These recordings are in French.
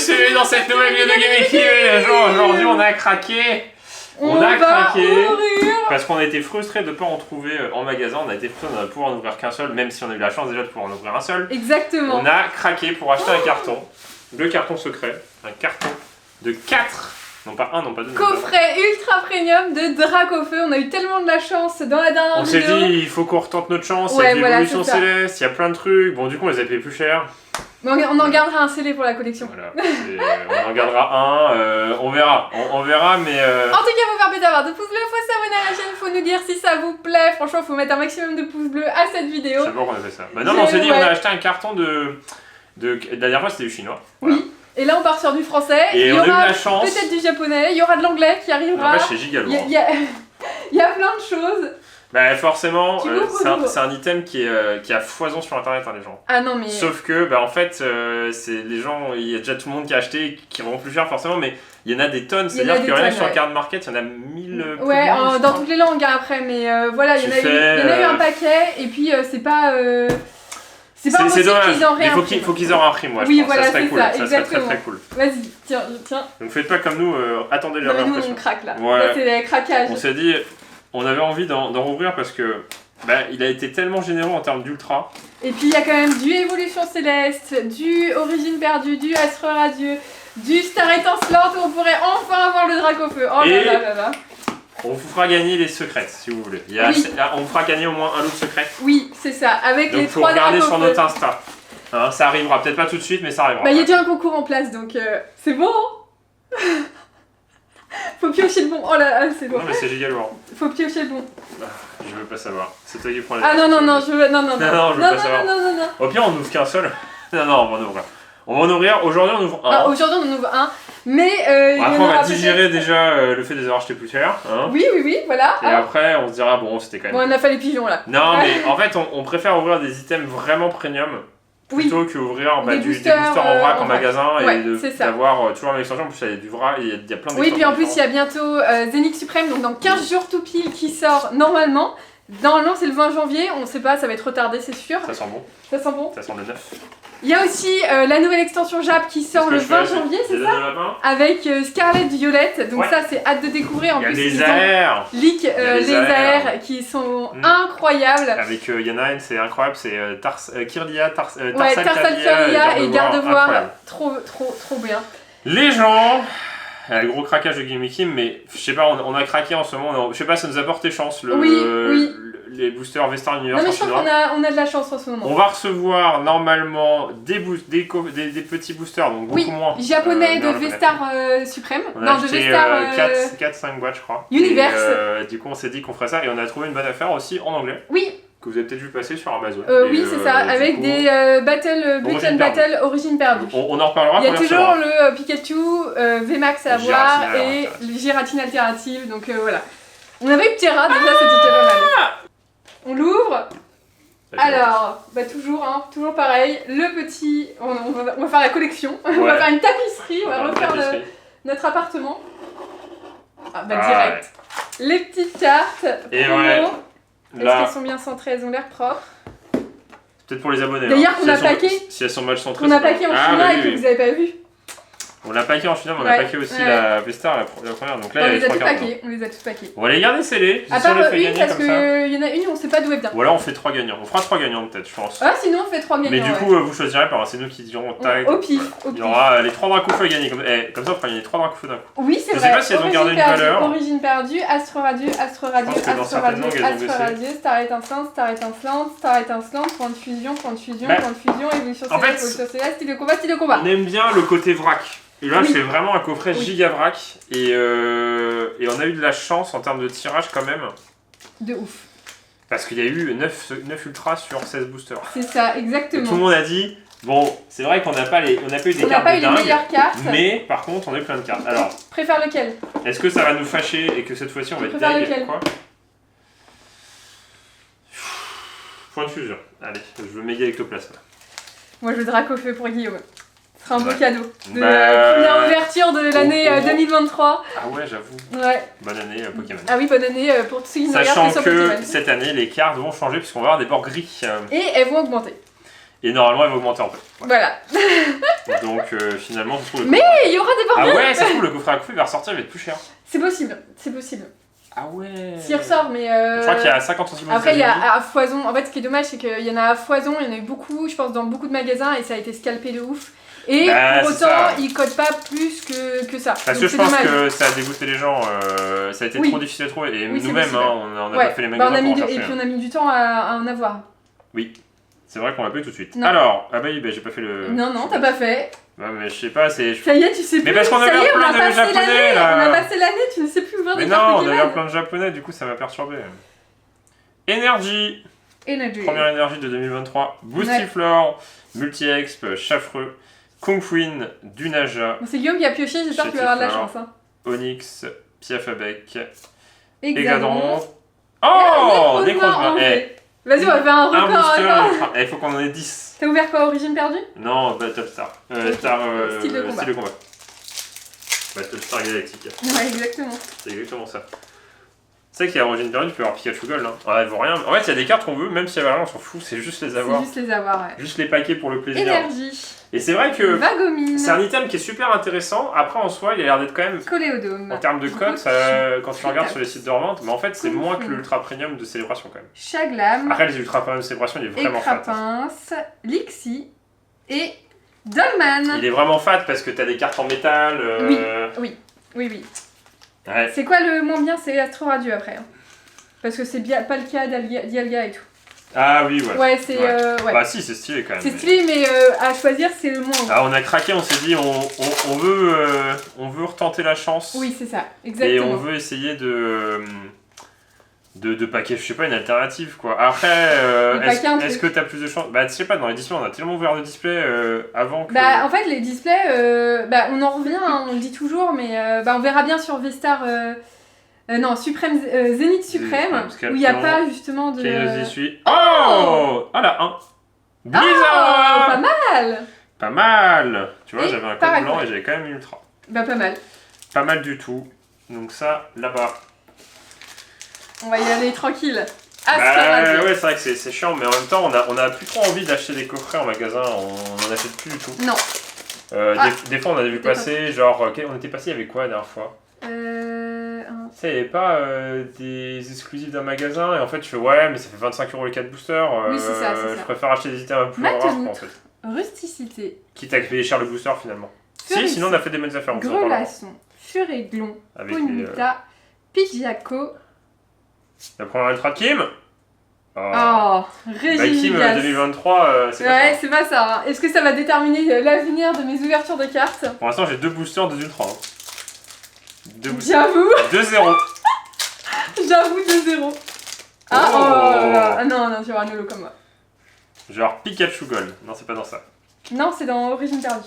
bienvenue dans cette nouvelle vidéo de GameKing. Les gens, aujourd'hui on a craqué. On a craqué parce qu'on a été frustrés de ne pas en trouver en magasin. On a été frustrés de ne pouvoir en ouvrir qu'un seul, même si on a eu la chance déjà de pouvoir en ouvrir un seul. Exactement. On a craqué pour acheter un carton. Le carton secret. Un carton de 4. Non pas un, non pas deux. Coffret ultra premium de Dracofeu. On a eu tellement de la chance dans la dernière vidéo. On s'est dit, il faut qu'on retente notre chance. Ouais, il y a voilà, l'évolution céleste, il y a plein de trucs. Bon, du coup, on les a payés plus cher. Mais on en gardera un scellé pour la collection. Voilà, on en gardera un. On verra. On verra, mais. En tout cas, faut faire péter avoir de pouces bleus, faut s'abonner à la chaîne, faut nous dire si ça vous plaît. Franchement, faut mettre un maximum de pouces bleus à cette vidéo. Je sais pas qu'on a fait ça. Bah non, mais on s'est dit, on a acheté un carton de. La dernière fois, c'était du chinois. Voilà. Oui. Et là, on part sur du français. Et il y on a eu aura la chance. peut-être du japonais. Il y aura de l'anglais qui arrivera. Après, chez Gigalois. Il y a plein de choses. Bah forcément, c'est un item qui est à foison sur internet, hein, les gens. Ah non, mais. Sauf que, bah en fait, c'est les gens, il y a déjà tout le monde qui a acheté, qui vont plus cher forcément, mais il y en a des tonnes. C'est-à-dire que rien que sur le card market, il y en a 1000. Ouais, dans toutes les langues hein, après, mais voilà, il y en a eu un paquet, et puis c'est pas. C'est pas possible qu'ils en réimpriment. Mais faut qu'ils en réimpriment, moi, oui, je pense. Voilà, ça serait cool. Ça serait très très cool. Vas-y, tiens. Donc faites pas comme nous, attendez la nous réimpression. on craque là. Ouais. Là, c'est le craquage. On s'est dit, on avait envie d'en rouvrir parce que il a été tellement généreux en termes d'ultra. Et puis il y a quand même du Évolution Céleste, du Origine Perdue, du Astre Radieux, du Star Étincelante où on pourrait enfin avoir le Dracofeu. Oh là là là là. On vous fera gagner les secrètes si vous voulez. On vous fera gagner au moins un lot de secret. Oui, c'est ça, avec donc, les 3 Dracofeu. Donc faut regarder sur notre Insta. Hein, ça arrivera peut-être pas tout de suite, mais ça arrivera. Bah il y a déjà un concours en place donc c'est bon. Faut piocher le bon. Oh là, c'est bon. Non mais c'est Gigalois. Faut piocher le bon. Je veux pas savoir. C'est toi qui prends les. Ah non, je veux. Non, je veux pas savoir. Non. Au pire, on n'ouvre qu'un seul. Non, on va en ouvrir. On va en ouvrir. Aujourd'hui, on ouvre un. Ah, aujourd'hui, on en ouvre un. Mais. Après, on va digérer déjà le fait de les avoir achetés plus cher. Hein. Oui, voilà. Et après, on se dira, bon, c'était quand même. Bon, on a fait les pigeons là. Non, mais en fait, on préfère ouvrir des items vraiment premium. Plutôt qu'ouvrir des boosters en vrac en magasin et d'avoir toujours une extension. En plus, il y a du vrac, il y a plein d'extensions. Oui, puis en plus, il y a bientôt Zénix Suprême, donc dans 15 jours tout pile qui sort normalement. Normalement, c'est le 20 janvier, on sait pas, ça va être retardé, c'est sûr. Ça sent bon. Ça sent bon. Ça sent le 9. Il y a aussi la nouvelle extension JAP qui sort le 20 janvier, c'est ça? Avec Scarlet Violette, donc ça c'est hâte de découvrir. En plus, il y a des airs. Leak les airs qui sont incroyables. Avec il y en a une, c'est incroyable, c'est Kirlia, Tarsal Kirlia et Gardevoir, trop bien. Les gens, le gros craquage de GameKing, mais je sais pas, on a craqué en ce moment, je sais pas, ça nous a porté chance les boosters Vestar Universe. Non mais je pense qu'on a de la chance en ce moment. On va recevoir normalement des petits boosters, donc beaucoup moins. Japonais de Vestar Suprême. On a acheté 4-5 boîtes je crois. Universe. Et, du coup on s'est dit qu'on ferait ça et on a trouvé une bonne affaire aussi en anglais. Oui. Que vous avez peut-être vu passer sur Amazon. Oui c'est ça, avec des Battle Origine Perdue. On en reparlera. Il y a toujours le Pikachu, VMAX à avoir et le Gératine alternative, donc voilà. On avait eu Ptera, déjà c'était pas mal. On l'ouvre. Alors, toujours pareil, le petit, on va faire la collection, on va faire une tapisserie, on va refaire notre appartement. Direct. Les petites cartes, et est-ce qu'elles sont bien centrées? Elles ont l'air propres. Peut-être pour les abonnés. D'ailleurs, qu'on a paqué. Si elles sont mal centrées. On a paqué en chinois et que vous avez pas vu. On l'a paqué en chinois, mais on a paqué aussi la Vestar, la première. Donc là, on les a tous paqués. On va les garder scellés. À part une, parce qu'il y en a une, on sait pas d'où elle vient. Ou alors on fait 3 gagnants. On fera 3 gagnants peut-être, je pense. Ah, sinon on fait 3 gagnants. Mais du coup, vous choisirez pas, c'est nous qui dirons tag. Au pif. Il y aura les 3 Dracofeu à gagner. Comme ça, on fera gagner 3 Dracofeu d'un coup. Oui, c'est vrai. Je sais pas si elles ont gardé une valeur. Origine Perdue, Astre Radieux, Astre Radieux, Astre Radieux, Star Étincelante, point de fusion, Évolution Céleste, style de combat. On aime bien le côté vrac. Et là, c'est vraiment un coffret giga vrac. Et on a eu de la chance en termes de tirage quand même. De ouf. Parce qu'il y a eu 9 ultras sur 16 boosters. C'est ça, exactement. Et tout le monde a dit, bon, c'est vrai qu'on n'a pas eu des cartes de dingue. On n'a pas eu les meilleures cartes. Mais par contre, on a eu plein de cartes. Alors, préfère lequel? Est-ce que ça va nous fâcher et que cette fois-ci on va être dingue? Quoi? Point de fusion. Allez, je veux méga ectoplasme. Moi, je veux Dracofeu pour Guillaume. Ce sera un beau cadeau. De première ouverture de l'année 2023. Ah ouais, j'avoue. Ouais. Bonne année Pokémon. Ah oui, bonne année pour tous ceux qui nous regardent sur Pokémon. Sachant que cette année, les cartes vont changer puisqu'on va avoir des bords gris. Et elles vont augmenter. Et normalement, elle va augmenter en fait. Voilà. Donc finalement, je trouve. Mais il y aura des Ah bordels. ouais, ça se trouve, le coffret à couper va ressortir, il va être plus cher. C'est possible, c'est possible. Ah ouais. S'il ressort, mais. Je crois qu'il y a 50 centimes. Après, il y a à foison. En fait, ce qui est dommage, c'est qu'il y en a à foison, il y en a eu beaucoup, je pense, dans beaucoup de magasins et ça a été scalpé de ouf. Et Bah, pour c'est autant, ça. ils codent pas plus que ça. Parce Donc, que je c'est pense dommage. que ça a dégoûté les gens, ça a été Oui. trop difficile à trouver. Et Oui, c'est nous-mêmes, possible. hein, on n'a Ouais. pas fait les Bah, magasins on a mis pour en et chercher. puis on a mis du temps à en avoir. Oui, c'est vrai qu'on l'a pas eu tout de suite. Non. Alors, ah bah oui, bah, j'ai pas fait le. Non, t'as pas fait. Ouais, mais je sais pas, c'est. Ça y est, tu sais plus. Mais parce qu'on Ça avait y est, plein on a de passé japonais l'année. là. On a passé l'année, tu ne sais plus ouvrir Mais des non, cartes on Pokémon. avait plein de japonais, du coup ça m'a perturbé. Énergie. Energy. Première énergie de 2023. Boostiflore, Multi-Exp, Chaffreux, Kungfuin, Dunaja, Bon, c'est Guillaume qui a pioché, j'espère que tu vas avoir de la chance. Hein. Onyx, Piafabec, Exadron. Egadron. Oh, Nécrozma en Nécrozma. vrai. Vas-y, on va faire un Un record. booster. Il faut qu'on en ait 10. T'as ouvert quoi, Origine perdue? Non, Battlestar. Ok. Star, Style de combat. Battlestar Galactique. Ouais, exactement. C'est exactement ça. Tu sais qu'il y a Origine perdue, tu peux avoir Pikachu Gold. Hein. Ouais, elle vaut rien. En fait, il y a des cartes qu'on veut, même si elle vaut rien, on s'en fout, c'est juste les avoir. C'est juste les avoir, ouais. Juste les paquets pour le plaisir. Énergie. Et c'est vrai que Vagomine. c'est un item qui est super intéressant. Après, en soi, il a l'air d'être quand même. Coléodome. En termes de code, quand tu regardes sur les sites de revente, mais en fait, c'est moins que l'ultra premium de célébration quand même. Chaglam. Après, les ultra premium de célébration, il est vraiment fat. Écrapince. Lixie. Et Dolman. Il est vraiment fat parce que t'as des cartes en métal. Oui. Ouais. C'est quoi le moins bien? C'est Astro Radieux après. Hein. Parce que c'est bien pas le cas d'Dialga et tout. Ah oui, ouais. Ouais, c'est. Ouais. Bah si, c'est stylé quand même. C'est stylé, mais à choisir, c'est le moins. Ah, on a craqué, on s'est dit, on veut retenter la chance. Oui, c'est ça, Et exactement. on veut essayer de paquer, je sais pas, une alternative quoi. Après, est-ce que t'as plus de chance? Bah, je sais pas, dans les displays, on a tellement ouvert de displays avant que. Bah, en fait, les displays, on en revient, hein, on le dit toujours, mais on verra bien sur V-Star. Non, Suprême, Zénith Suprême, où il n'y a pas justement de. J'y suis. Oh Ah là, 1 Blizzard Pas mal. Pas mal. Tu vois, Et j'avais un code pareil, blanc ouais. et j'avais quand même ultra. Bah, pas mal. Pas mal du tout. Donc ça, là-bas. On va y aller tranquille. Bah, Astralabe. ouais, c'est vrai que c'est chiant, mais en même temps, on a plus trop envie d'acheter des coffrets en magasin, on en achète plus du tout. Non. Des fois, on avait vu passer, genre, on était passé, il y avait quoi la dernière fois? Ça, il n'y avait pas des exclusifs d'un magasin, et en fait, tu fais, ouais, mais ça fait 25 € les 4 boosters, Oui, c'est ça, c'est je ça. préfère acheter des items un peu plus rares, quoi, en fait. Rusticité. Quitte à payer cher le booster, finalement. Furus. Si, sinon, on a fait des bonnes affaires, on s'en parlera. Grelasson. Furéglon. Avec les, Ponyta. Pidgeaco. la première ultra de Kim. Oh, Bah, Kim Régigigas. 2023, c'est pas Ouais, ça. c'est pas ça. Hein. Est-ce que ça va déterminer l'avenir de mes ouvertures de cartes? Pour l'instant, j'ai 2 boosters, 2 ultras. Hein. 2 boosters. J'avoue, 2-0. j'avoue 2-0. Ah, oh là. Ah non, tu auras un holo comme moi. Genre Pikachu Gold. Non, c'est pas dans ça. Non, c'est dans Origine perdue.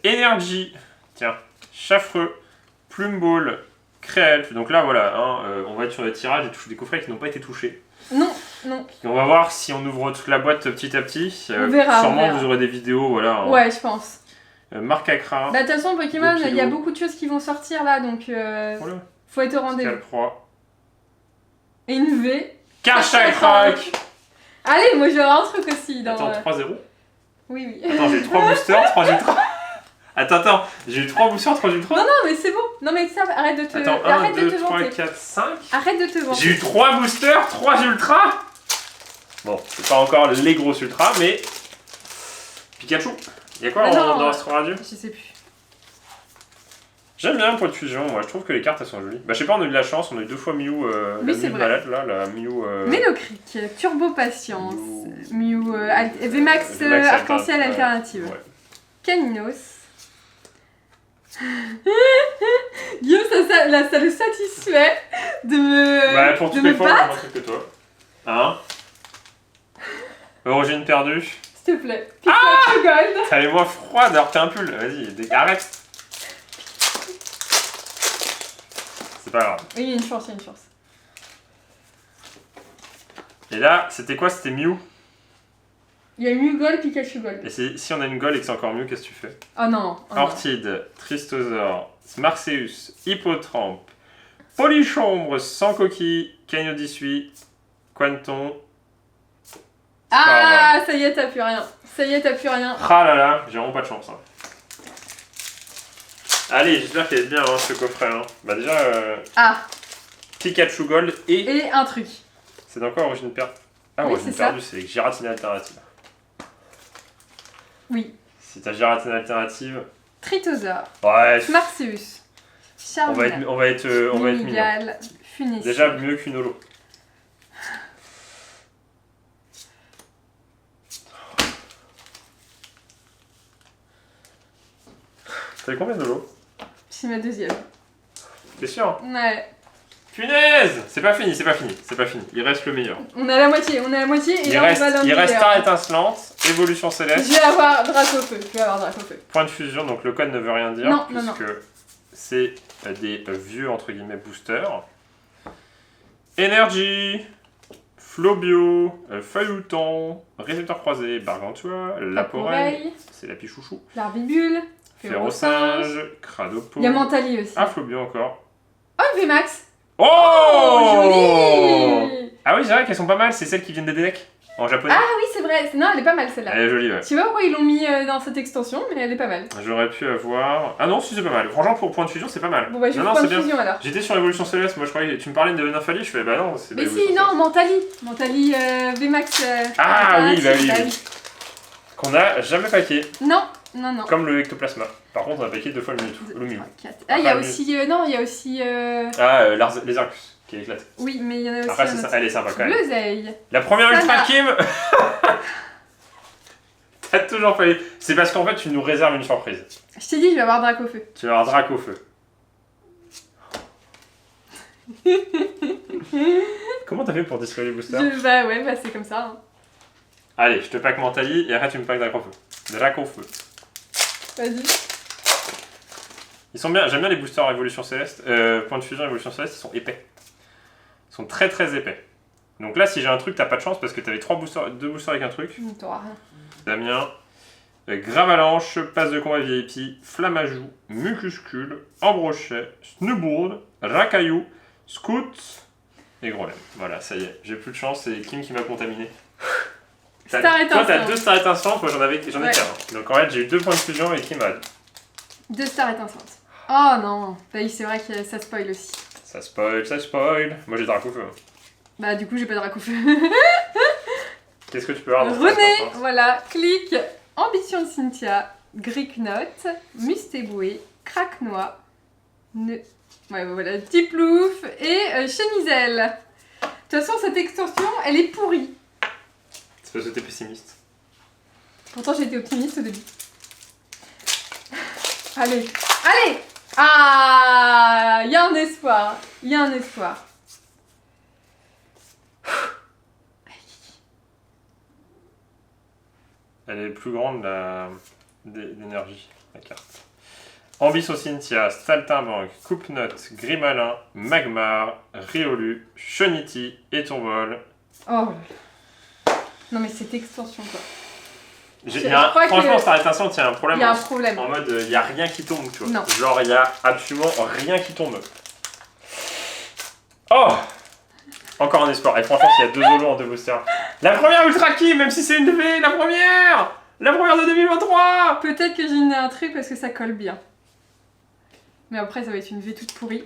Énergie. Tiens. Chaffreux. Plumball. Créelf. Donc là, voilà. Hein, on va être sur des tirages et des coffrets qui n'ont pas été touchés. Non. Et on va voir si on ouvre toute la boîte petit à petit. On verra, Sûrement, on verra. vous aurez des vidéos. Voilà. Hein. Ouais, je pense. Marcacra. Bah, de toute façon, Pokémon, il y a Kilos. beaucoup de choses qui vont sortir là, donc Voilà. faut être au rendez-vous. Scalproie. Et une V. Karchakrak. Allez, moi je vais avoir un truc aussi dans. Attends, 3-0. Oui. Attends, j'ai eu 3 boosters, 3 ultras. Attends, j'ai eu 3 boosters, 3 ultras. Non, mais c'est bon. Non, mais ça, arrête de te. Attends, 1, arrête 2, de te 3, vanter. 4, 5. Arrête de te vanter. J'ai eu 3 boosters, 3 ultras. Bon, c'est pas encore les gros ultras, mais. Pikachu. Y'a quoi dans Astro Radio? Je sais plus. J'aime bien pour de fusion, moi je trouve que les cartes elles sont jolies. Bah je sais pas, on a eu de la chance, on a eu 2 fois Mew, Oui, la c'est Mew vrai. balade là, la Mew... Ménocric, Turbo Patience, Mew, VMAX VMAX Arc-en-Ciel ouais. Alternative, Ouais. Caninos. Guillaume, ça le satisfait de me, Bah pour de toutes les me fois, battre, on que toi. Hein? Origine perdue. s'il te plaît. Pikachu Gold. T'as les moins froides alors que t'es un pull, vas-y, arrête. C'est pas grave. Oui, il y a une chance, il y a une chance. Et là, c'était quoi? C'était Mew. Il y a Mew Gold, Pikachu Gold. Et si on a une Gold et que c'est encore mieux, qu'est-ce que tu fais? Oh non. Oh non. Orchid, Tristosaur, Marseus, Hippotrampe, Polychombre sans coquille, Cagnodisui, Quanton, Ah, ça y est, t'as plus rien. Ça y est, t'as plus rien. Ah là là, j'ai vraiment pas de chance. Hein. Allez, j'espère qu'elle est bien hein, ce coffret. Hein. Bah déjà, Pikachu Gold et un truc. C'est dans quoi Origine perdue? Ah, oui, Origine perdue, c'est les Giratina alternatives. Oui. Si t'as Giratina alternative. Tritosaur. Ouais. Marceus. Charmander. On va être mignon. Funissi. Déjà mieux qu'une holo. T'avais combien d'holo? C'est ma deuxième. T'es sûr? Ouais. Punaise! C'est pas fini, c'est pas fini, c'est pas fini. Il reste le meilleur. On est à la moitié, et il reste Star étincelante, évolution céleste. Je vais avoir Dracofeu, Point de fusion, donc le code ne veut rien dire, non, puisque c'est des vieux, entre guillemets, boosters. Énergie, Flobio, Feuilleton, Récepteur croisé, Bargantua, Laporeille, c'est la pichouchou. L'Arbibule, Ferrosinge, Cradopo. Il y a Mentali aussi. Ah, Flobio encore. Oh, VMAX. Oh, joli. Ah oui, c'est vrai qu'elles sont pas mal, c'est celles qui viennent des decks en japonais. Ah oui, c'est vrai. Non, elle est pas mal celle-là. Elle est jolie, ouais. Tu sais pas pourquoi ils l'ont mis dans cette extension, mais elle est pas mal. J'aurais pu avoir... Ah non, si c'est pas mal. Franchement, pour point de fusion, c'est pas mal. Bon bah, je vais point de fusion alors. J'étais sur l'évolution céleste, moi je croyais que tu me parlais de Nymphali, je fais bah non, c'est... Mais si, non, Mentali. Mentali VMAX. Ah oui, bah oui. Qu'on a jamais paqué. Non. Comme le Ectoplasma. Par contre, on a paqué 2 fois le Mew. Ah, il y a aussi... non, il y a aussi... Ah, les Arcus, qui est éclaté. Oui, mais il y en a aussi après, elle est sympa quand même. Bleuzeille. La première Ultra Kim. T'as toujours fallu... C'est parce qu'en fait, tu nous réserves une surprise. Je t'ai dit, je vais avoir Dracofeu. Tu vas avoir Dracofeu. Comment t'as fait pour distribuer les boosters? Bah ouais, bah c'est comme ça. Hein. Allez, je te pack Mentali et après tu me packs Dracofeu. Dracofeu. Vas-y. Ils sont bien, j'aime bien les boosters Évolution Céleste. Point de fusion Évolution Céleste, ils sont épais. Ils sont très très épais. Donc là, si j'ai un truc, t'as pas de chance parce que t'avais 2 boosters avec un truc. T'auras rien. Damien. Gravalanche, passe de combat VIP, Flammajou, Mucuscule, Ambrochet, Snowboard, Rakaillou, Scout et Grolem. Voilà, ça y est, j'ai plus de chance, c'est Kim qui m'a contaminé. Toi, t'as 2 stars étincelantes, moi j'en ai qu'un. Donc en fait, j'ai eu 2 points de fusion et Kim a 2 stars étincelantes. Oh non, bah oui, c'est vrai que ça spoil aussi. Ça spoil. Moi j'ai Dracofeu. Bah du coup, j'ai pas de Dracofeu. Qu'est-ce que tu peux avoir dans René, voilà, clic. Ambition de Cynthia, Gricknote, Mustéboué, Craquenois, ouais, voilà, Tiplouf et Chenisel. De toute façon, cette extension, elle est pourrie. C'est parce que t'es pessimiste. Pourtant, j'étais optimiste au début. Allez. Ah, il y a un espoir. Elle est plus grande d'énergie, la carte. Ambition Cynthia, Saltimbanque, Coupe-Note, Grimalin, Magmar, Riolu, Choniti et Tourvol. Oh. Non mais cette extension quoi. Franchement, Star Étincelante, il y a un problème. Il y a un problème. En mode, il n'y a rien qui tombe, tu vois. Non. Genre, il n'y a absolument rien qui tombe. Oh! Encore un espoir. Et franchement, s'il y a 2 holos en 2 boosters. La première Ultra Kim, même si c'est une V, la première de 2023! Peut-être que j'ai mis un truc parce que ça colle bien. Mais après, ça va être une V toute pourrie.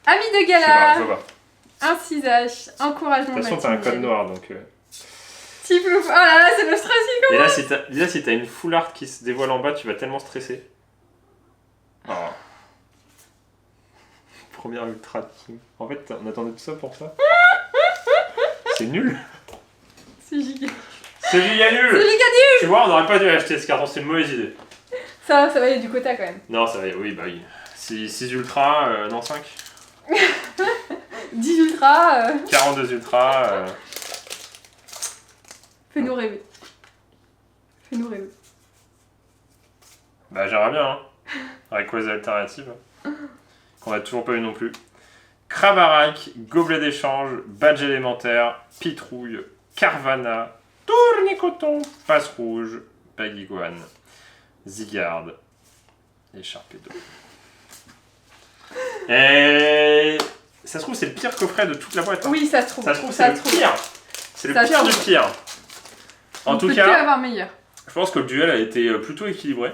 Ami de gala! Je vois. Un 6H, encouragement. De toute façon, t'as un code noir donc. Tiplouf, oh là là, c'est le stress qui commence! Et là, si t'as une full art qui se dévoile en bas, tu vas tellement stresser. Oh. Première Ultra Kim. En fait, on attendait tout ça pour ça. C'est nul! C'est giga. C'est giga nul! C'est giga nul! Tu vois, on n'aurait pas dû acheter ce carton, c'est une mauvaise idée. Ça va, il y a du quota quand même. Non, ça va, oui, bah oui. 6 ultra, non 5. 10 ultra. 42 ultra. Fais-nous rêver. Bah j'aimerais bien, hein. Avec quoi les alternatives qu'on a toujours pas eu non plus. Crabarac, Gobelet d'échange, Badge élémentaire, Pitrouille, Carvana, Tournicoton, Passe rouge, Baguiguane, Zygarde et Sharpedo. Et ça se trouve c'est le pire coffret de toute la boîte. Hein. Oui, ça se trouve. Ça se trouve c'est le pire. C'est le pire du pire. En tout cas, avoir meilleur. Je pense que le duel a été plutôt équilibré.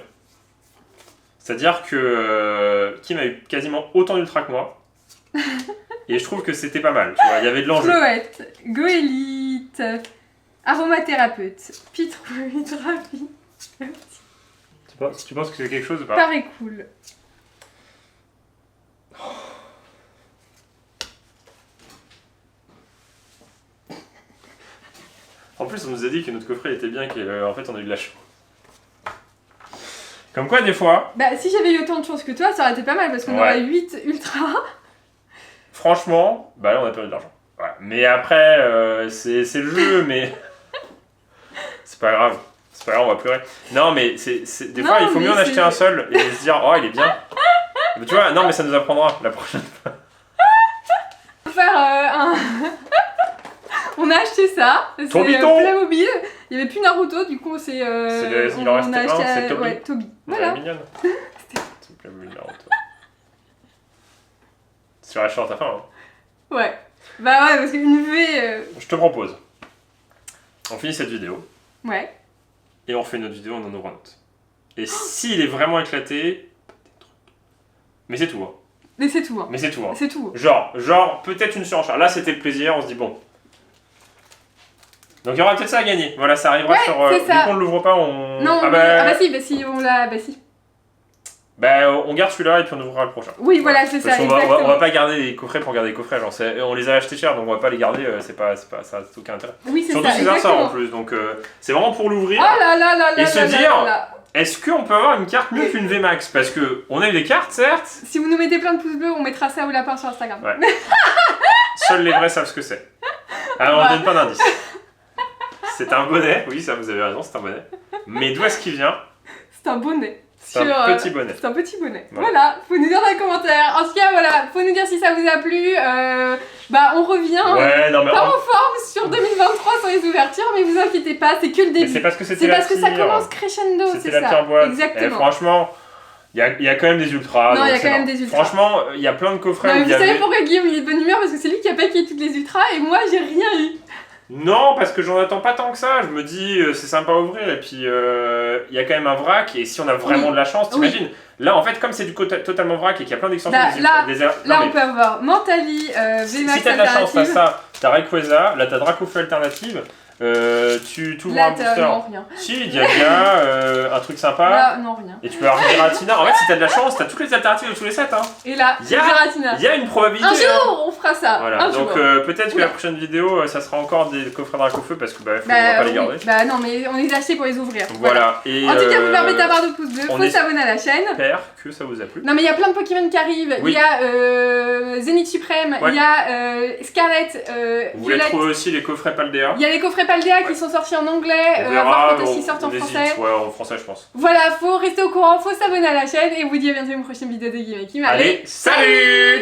C'est-à-dire que Kim a eu quasiment autant d'ultra que moi. Et je trouve que c'était pas mal. Tu vois, il y avait de l'enjeu. Chloette, Goélite, aromathérapeute, Pitrouille, Drapi. Tu penses que c'est quelque chose ou pas? Paraît cool. En plus, on nous a dit que notre coffret était bien, qu'en fait on a eu de la chance. Comme quoi, des fois... Bah, si j'avais eu autant de chance que toi, ça aurait été pas mal parce qu'on aurait 8 ultra. Franchement, bah là on a perdu de l'argent. Ouais. Mais après, c'est le jeu, mais... c'est pas grave. C'est pas grave, on va pleurer. Non, mais des fois, il faut mieux en acheter un seul et se dire, oh, il est bien. Mais tu vois, non, mais ça nous apprendra la prochaine fois. On va faire un... On a acheté ça, c'est Playmobil, il n'y avait plus Naruto, du coup il en restait un, c'est Toby. Ouais, Toby. Voilà. Mignonne. C'est Playmobil Naruto. Sur la short à fin. Hein. Ouais. Bah ouais, parce qu'une V... Je te propose. On finit cette vidéo. Ouais. Et on refait une autre vidéo, on en ouvre un autre. Et s'il est vraiment éclaté... Mais c'est tout. Hein. Mais c'est tout. Hein. Mais c'est tout. Hein. C'est tout. Genre peut-être une surenchère. Là, c'était le plaisir, on se dit bon... Donc il y aura peut-être ça à gagner. Voilà, ça arrivera sur... Vu qu'on ne l'ouvre pas, on... Non, bah si, on l'a... Bah si. Bah on garde celui-là et puis on ouvrira le prochain. Oui, voilà, c'est ça, exactement. On va pas garder les coffrets pour garder les coffrets. Genre, on les a achetés cher, donc on va pas les garder. Ça n'a aucun intérêt. Oui, c'est ça, surtout si ça sort en plus. Donc c'est vraiment pour l'ouvrir. Oh là là là là. Et se dire, est-ce qu'on peut avoir une carte mieux qu'une VMAX? Parce que on a eu des cartes, certes. Si vous nous mettez plein de pouces bleus, on mettra ça au lapin sur Instagram. Ouais. Seuls les vrais savent ce que c'est. Alors on donne pas d'indice. C'est un bonnet, oui, ça vous avez raison, c'est un bonnet. Mais d'où est-ce qu'il vient? C'est un bonnet. C'est un petit bonnet. C'est un petit bonnet. Voilà, faut nous dire dans les commentaires. En tout cas, voilà, faut nous dire si ça vous a plu. Bah, on revient pas en forme sur 2023 sur les ouvertures, mais vous inquiétez pas, c'est que le début. C'est parce que c'était parce que ça commence crescendo, c'est ça. C'était la pire boîte. Exactement. Et franchement, il y a quand même des ultras. Non, il y a quand même des ultras. Franchement, il y a plein de coffrets. Non, vous savez pourquoi Guillaume il est de bonne humeur? Parce que c'est lui qui a packé toutes les ultras et moi j'ai rien eu. Non, parce que j'en attends pas tant que ça. Je me dis, c'est sympa à ouvrir. Et puis, il y a quand même un vrac. Et si on a vraiment de la chance, t'imagines. Là, en fait, comme c'est du totalement vrac et qu'il y a plein d'extensions là, on peut avoir Mentali, VMAX. Si t'as de la chance, t'as ça. T'as Rayquaza. Là, t'as Dracofeu alternative. Tu ouvres un booster. Non, rien. Si, Dialga, un truc sympa. Là, non, rien. Et tu peux avoir Giratina. En fait, si t'as de la chance, t'as toutes les alternatives de tous les sets. Hein. Et là, Giratina. Il y a une probabilité. Un jour, on fera ça. Voilà. Donc peut-être que la prochaine vidéo, ça sera encore des coffrets Dracofeu parce que on va pas les garder. Bah non, mais on les a achetés pour les ouvrir. Voilà. Et en tout cas, vous permettez d'avoir 2 pouces bleus. Faut s'abonner à la chaîne. J'espère que ça vous a plu. Non, mais il y a plein de Pokémon qui arrivent. Il y a Zénith Suprême. Il y a Scarlet. Vous voulez trouver aussi les coffrets Paldea. Il y a les coffrets Paldea qui sont sortis en anglais. On verra, peut-être qu'ils sortent en français. Ouais, en français, je pense. Voilà, faut rester au courant, faut s'abonner à la chaîne. Et on vous dit à bientôt une prochaine vidéo de Game Kim. Allez, salut!